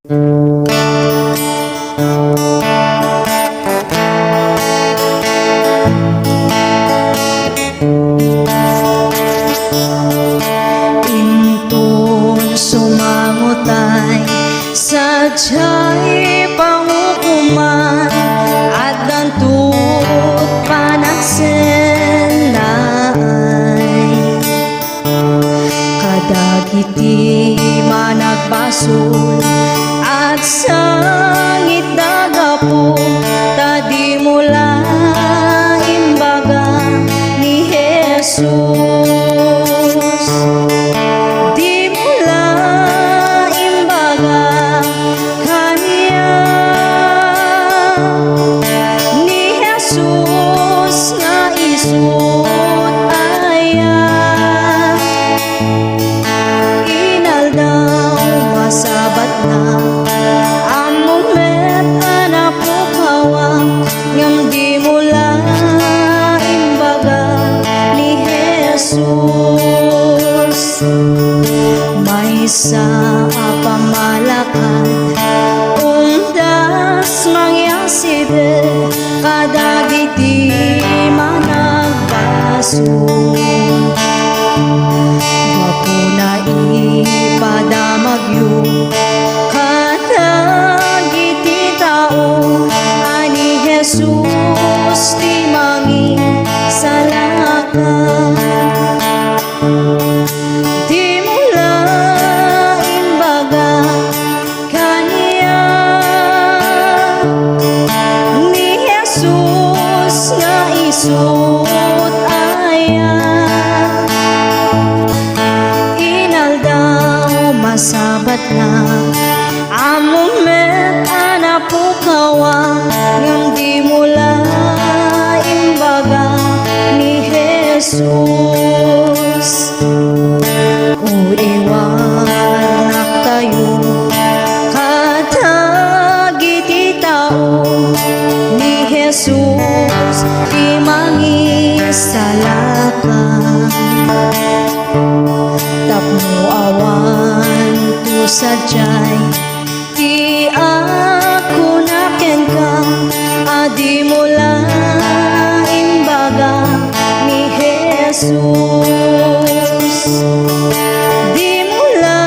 Intun sumangutay sadyay pangukuman at dantut panagsenay kadagiti managbasol at sangit dagapo tadi mula imbaga ni Jesus. Di mula imbaga kanya ni Jesus nga isut aya inaldaw masabat na among met anak mo kawang ngam di mula imbaga ni Jesus. May sa pamalakan undas mangyaside kadagiti managbasun wapuna ipadamagyo kadagiti tao ani Jesus ti mangin salakan. Di mula imbaga kanya ni Jesus nga isut aya inaldaw masabat na among met anak po kawang ngam di mula imbaga ni Jesus. Iwan na kayo kadagiti tao ni Jesus di mangisalakan tapno awan tu sadyay ti ako naken ka adi mula imbaga ni Jesus. Di mula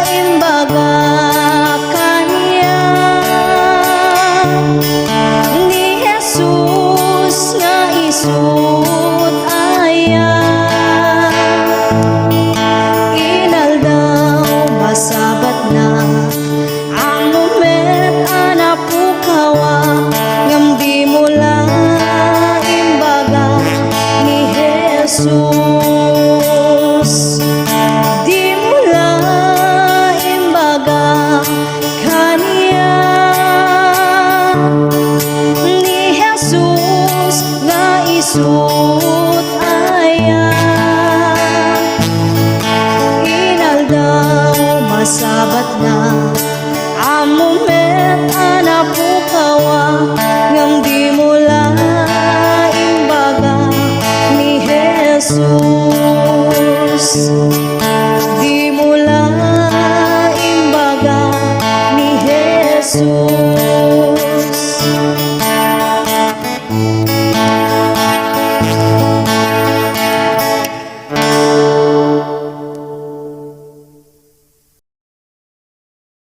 imbaga kanya ni Jesus nga isut aya inaldaw masabat na among met anak po kawa ngam di mula imbaga ni Jesus. Di mula imbaga kanya ni Jesus nga isut aya inaldaw masabat na among met anak po kawa ngam di mula imbaga ni Jesus. Di mula imbaga ni Jesus.